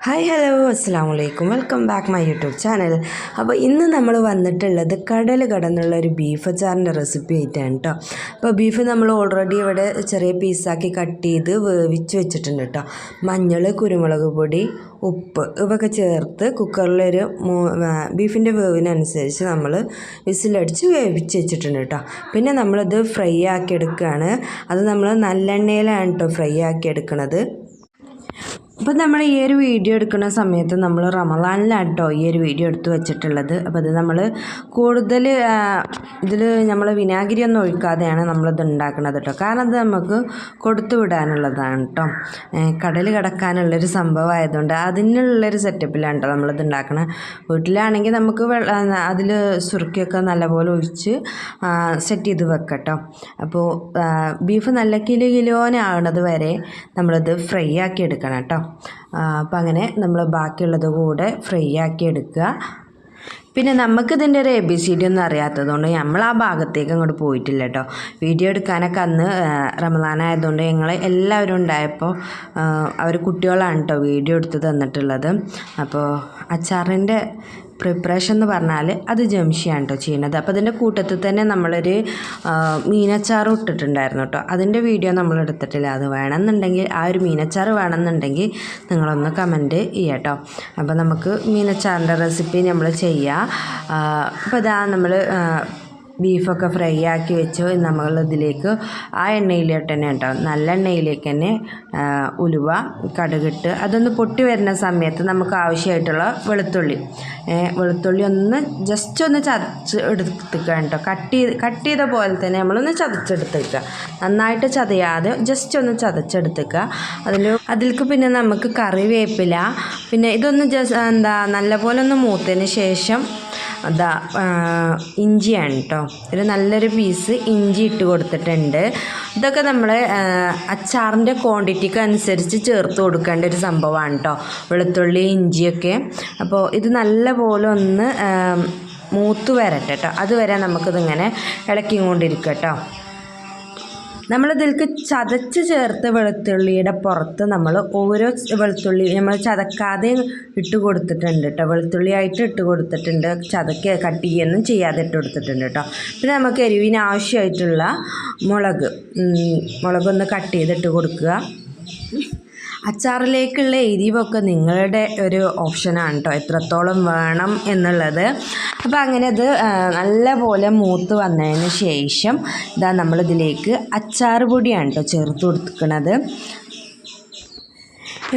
Hi hello അസ്സാം വലൈക്കും welcome back my YouTube channel. അപ്പോൾ ഇന്ന് നമ്മൾ വന്നിട്ടുള്ളത് കടൽ കടന്നുള്ള ഒരു ബീഫ് അച്ചാറിൻ്റെ റെസിപ്പി ആയിട്ടാണ് കേട്ടോ. അപ്പോൾ ബീഫ് നമ്മൾ ഓൾറെഡി ഇവിടെ ചെറിയ പീസാക്കി കട്ട് ചെയ്ത് വേവിച്ച് വെച്ചിട്ടുണ്ട് കേട്ടോ. മഞ്ഞൾ, കുരുമുളക് പൊടി, ഉപ്പ് ഇവയൊക്കെ ചേർത്ത് കുക്കറിലൊരു ബീഫിൻ്റെ വേവിനനുസരിച്ച് നമ്മൾ വിസിലടിച്ച് വേവിച്ച് വെച്ചിട്ടുണ്ട് കേട്ടോ. പിന്നെ നമ്മളിത് ഫ്രൈ ആക്കി എടുക്കുകയാണ്. അത് നമ്മൾ നല്ലെണ്ണയിലാണ് കേട്ടോ ഫ്രൈ ആക്കി എടുക്കുന്നത്. അപ്പോൾ നമ്മൾ ഈ ഒരു വീഡിയോ എടുക്കുന്ന സമയത്ത് നമ്മൾ റമദാനിലാണ് കേട്ടോ ഈ ഒരു വീഡിയോ എടുത്ത് വെച്ചിട്ടുള്ളത്. അപ്പോൾ ഇത് നമ്മൾ കൂടുതൽ ഇതിൽ നമ്മൾ വിനാഗിരി ഒന്നും ഒഴിക്കാതെയാണ് നമ്മളിത് ഉണ്ടാക്കുന്നത് കേട്ടോ. കാരണം അത് നമുക്ക് കൊടുത്തു വിടാനുള്ളതാണ് കേട്ടോ. കടൽ കിടക്കാനുള്ളൊരു സംഭവമായതുകൊണ്ട് അതിനുള്ളൊരു സെറ്റപ്പിലാണ് കേട്ടോ നമ്മളിത് ഉണ്ടാക്കുന്നത്. വീട്ടിലാണെങ്കിൽ നമുക്ക് അതിൽ സുറുക്കിയൊക്കെ നല്ലപോലെ ഒഴിച്ച് സെറ്റ് ചെയ്ത് വെക്കാം കേട്ടോ. അപ്പോൾ ബീഫ് നല്ല കിലോനാകുന്നത് വരെ നമ്മളിത് ഫ്രൈ ആക്കി എടുക്കണം കേട്ടോ. അപ്പം അങ്ങനെ നമ്മൾ ബാക്കിയുള്ളത് കൂടെ ഫ്രൈ ആക്കി എടുക്കുക. പിന്നെ നമുക്കിതിൻ്റെ ഒരു ABCD ഒന്നും അറിയാത്തതുകൊണ്ട് നമ്മൾ ആ ഭാഗത്തേക്ക് അങ്ങോട്ട് പോയിട്ടില്ല കേട്ടോ. വീഡിയോ എടുക്കാനൊക്കെ അന്ന് റമദാനായതുകൊണ്ട് ഞങ്ങൾ എല്ലാവരും ഉണ്ടായപ്പോൾ അവർ കുട്ടികളാണ് കേട്ടോ വീഡിയോ എടുത്ത് തന്നിട്ടുള്ളത്. അപ്പോൾ അച്ചാറിൻ്റെ പ്രിപ്പറേഷൻ എന്ന് പറഞ്ഞാൽ അത് ജംഷിയാണ് കേട്ടോ ചെയ്യുന്നത്. അപ്പോൾ അതിൻ്റെ കൂട്ടത്തിൽ തന്നെ നമ്മളൊരു മീനച്ചാറും ഇട്ടിട്ടുണ്ടായിരുന്നു കേട്ടോ. അതിൻ്റെ വീഡിയോ നമ്മൾ എടുത്തിട്ടില്ല. അത് വേണമെന്നുണ്ടെങ്കിൽ ആ ഒരു മീനച്ചാറ് വേണമെന്നുണ്ടെങ്കിൽ നിങ്ങളൊന്ന് കമൻറ്റ് ചെയ്യാം കേട്ടോ. അപ്പോൾ നമുക്ക് മീനച്ചാറിൻ്റെ റെസിപ്പി നമ്മൾ ചെയ്യാം. അപ്പോൾ ഇതാ നമ്മൾ ബീഫൊക്കെ ഫ്രൈ ആക്കി വെച്ചു. നമ്മളിതിലേക്ക് ആ എണ്ണയിലോട്ട് തന്നെ കേട്ടോ, നല്ല എണ്ണയിലേക്ക് തന്നെ ഉലുവ, കടുകിട്ട് അതൊന്ന് പൊട്ടി വരുന്ന സമയത്ത് നമുക്ക് ആവശ്യമായിട്ടുള്ള വെളുത്തുള്ളി ഒന്ന് ജസ്റ്റ് ഒന്ന് ചതച്ച് എടുത്തുക കേട്ടോ. കട്ട് ചെയ്ത പോലെ തന്നെ നമ്മളൊന്ന് ചതച്ചെടുത്തേക്കുക. നന്നായിട്ട് ചതയാതെ ജസ്റ്റ് ഒന്ന് ചതച്ചെടുത്തേക്കുക. അതിലേക്ക് പിന്നെ നമുക്ക് കറിവേപ്പില, പിന്നെ ഇതൊന്ന് നല്ലപോലെ ഒന്ന് മൂത്തതിന് ശേഷം അതാ ഇഞ്ചിയാണ് കേട്ടോ. ഒരു നല്ലൊരു പീസ് ഇഞ്ചി ഇട്ട് കൊടുത്തിട്ടുണ്ട്. ഇതൊക്കെ നമ്മൾ അച്ചാറിൻ്റെ ക്വാണ്ടിറ്റിക്ക് അനുസരിച്ച് ചേർത്ത് കൊടുക്കേണ്ട ഒരു സംഭവമാണ് കേട്ടോ, വെളുത്തുള്ളി ഇഞ്ചിയൊക്കെ. അപ്പോൾ ഇത് നല്ലപോലെ ഒന്ന് മൂത്ത് വരട്ടെ കേട്ടോ. അതുവരെ നമുക്കിതിങ്ങനെ ഇളക്കിക്കൊണ്ടിരിക്കുക കേട്ടോ. നമ്മളിതിലേക്ക് ചതച്ച് ചേർത്ത് വെളുത്തുള്ളിയുടെ പുറത്ത് നമ്മൾ ഓരോ വെളുത്തുള്ളി നമ്മൾ ചതക്കാതെ ഇട്ട് കൊടുത്തിട്ടുണ്ട് കേട്ടോ. വെളുത്തുള്ളിയായിട്ട് ഇട്ട് കൊടുത്തിട്ടുണ്ട്, കട്ട് ചെയ്യുകയൊന്നും ചെയ്യാതെ ഇട്ട് കൊടുത്തിട്ടുണ്ട് കേട്ടോ. പിന്നെ നമുക്ക് എരിവിന് ആവശ്യമായിട്ടുള്ള മുളകൊന്ന് കട്ട് ചെയ്തിട്ട് കൊടുക്കുക. അച്ചാറിലേക്കുള്ള എരിവൊക്കെ നിങ്ങളുടെ ഒരു ഓപ്ഷനാണ് കേട്ടോ, എത്രത്തോളം വേണം എന്നുള്ളത്. അപ്പോൾ അങ്ങനെ അത് നല്ലപോലെ മൂത്ത് വന്നതിന് ശേഷം ഇതാ നമ്മളിതിലേക്ക് അച്ചാർ പൊടിയാണ് കേട്ടോ ചേർത്ത് കൊടുക്കുന്നത്.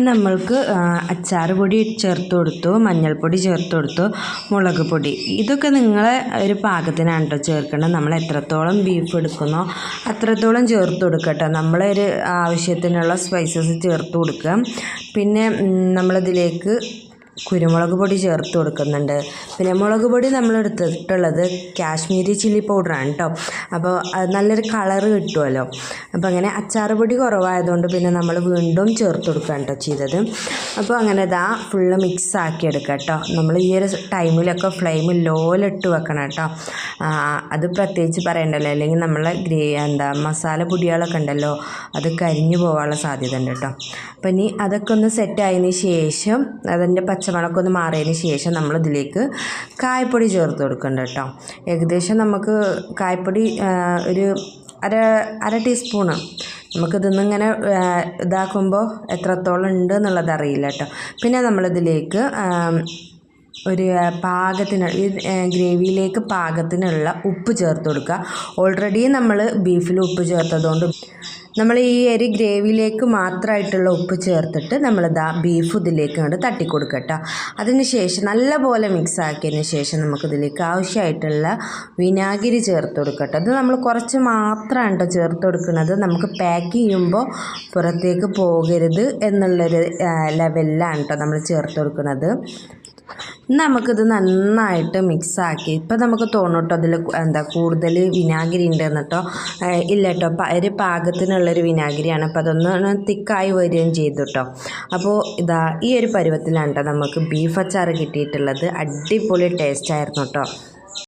നമ്മൾക്ക് അച്ചാർ പൊടി ചേർത്ത് കൊടുത്തു, മഞ്ഞൾപ്പൊടി ചേർത്ത് കൊടുത്തു, മുളക് പൊടി, ഇതൊക്കെ നിങ്ങളെ ഒരു പാകത്തിനാണ് കേട്ടോ ചേർക്കേണ്ടത്. നമ്മൾ എത്രത്തോളം ബീഫ് എടുക്കുന്നോ അത്രത്തോളം ചേർത്ത് കൊടുക്കുക കേട്ടോ. നമ്മളൊരു ആവശ്യത്തിനുള്ള സ്പൈസസ് ചേർത്ത് കൊടുക്കുക. പിന്നെ നമ്മളിതിലേക്ക് കുരുമുളക് പൊടി ചേർത്ത് കൊടുക്കുന്നുണ്ട്. പിന്നെ മുളക് പൊടി നമ്മൾ എടുത്തിട്ടുള്ളത് കാശ്മീരി ചില്ലി പൗഡറാണ് കേട്ടോ. അപ്പോൾ അത് നല്ലൊരു കളറ് കിട്ടുമല്ലോ. അപ്പോൾ അങ്ങനെ അച്ചാർ പൊടി കുറവായതുകൊണ്ട് പിന്നെ നമ്മൾ വീണ്ടും ചേർത്ത് കൊടുക്കുകയാണ് കേട്ടോ ചെയ്തത്. അപ്പോൾ അങ്ങനെ ഇതാ ഫുള്ള് മിക്സ് ആക്കി എടുക്കുക കേട്ടോ. നമ്മൾ ഈ ഒരു ടൈമിലൊക്കെ ഫ്ലെയിം ലോയിലിട്ട് വെക്കണം കേട്ടോ. അത് പ്രത്യേകിച്ച് പറയണ്ടല്ലോ, അല്ലെങ്കിൽ നമ്മളെ മസാല പൊടികളൊക്കെ ഉണ്ടല്ലോ അത് കരിഞ്ഞു പോകാനുള്ള സാധ്യത ഉണ്ട് കേട്ടോ. അപ്പോൾ ഇനി അതൊക്കെ ഒന്ന് സെറ്റായതിന് ശേഷം അതിൻ്റെ പച്ചമണമൊക്കെ ഒന്ന് മാറിയതിന് ശേഷം നമ്മളിതിലേക്ക് കായപ്പൊടി ചേർത്ത് കൊടുക്കുന്നുണ്ട് കേട്ടോ. ഏകദേശം നമുക്ക് കായപ്പൊടി ഒരു അര ടീസ്പൂണ്. നമുക്കിതിന്നിങ്ങനെ ഇതാക്കുമ്പോൾ എത്രത്തോളം ഉണ്ട് എന്നുള്ളത് അറിയില്ല കേട്ടോ. പിന്നെ നമ്മളിതിലേക്ക് ഒരു പാകത്തിന് ഈ ഗ്രേവിയിലേക്ക് പാകത്തിനുള്ള ഉപ്പ് ചേർത്ത് കൊടുക്കുക. ഓൾറെഡി നമ്മൾ ബീഫിൽ ഉപ്പ് ചേർത്തതുകൊണ്ട് നമ്മൾ ഈ ഒരു ഗ്രേവിയിലേക്ക് മാത്രമായിട്ടുള്ള ഉപ്പ് ചേർത്തിട്ട് നമ്മളിതാ ബീഫ് ഇതിലേക്ക് കൊണ്ട് തട്ടിക്കൊടുക്കുക കേട്ടോ. അതിന് ശേഷം നല്ലപോലെ മിക്സ് ആക്കിയതിന് ശേഷം നമുക്കിതിലേക്ക് ആവശ്യമായിട്ടുള്ള വിനാഗിരി ചേർത്ത് കൊടുക്കുക കേട്ടോ. അത് നമ്മൾ കുറച്ച് മാത്രമാണ് കേട്ടോ ചേർത്ത് കൊടുക്കുന്നത്. നമുക്ക് പാക്ക് ചെയ്യുമ്പോൾ പുറത്തേക്ക് പോകരുത് എന്നുള്ളൊരു ലെവലിലാണ് കേട്ടോ നമ്മൾ ചേർത്ത് കൊടുക്കുന്നത്. നമുക്കിത് നന്നായിട്ട് മിക്സാക്കി ഇപ്പോൾ നമുക്ക് തോന്നും കേട്ടോ അതിൽ കൂടുതൽ വിനാഗിരി ഉണ്ടെന്ന് കേട്ടോ. ഇല്ല കേട്ടോ, ഒരു പാകത്തിനുള്ളൊരു വിനാഗിരിയാണ്. അപ്പോൾ അതൊന്ന് തിക്കായി വരികയും ചെയ്തു കേട്ടോ. അപ്പോൾ ഇതാ ഈ ഒരു പരുവത്തിലാണ് കേട്ടോ നമുക്ക് ബീഫ് അച്ചാർ കിട്ടിയിട്ടുള്ളത്. അടിപൊളി ടേസ്റ്റായിരുന്നു കേട്ടോ.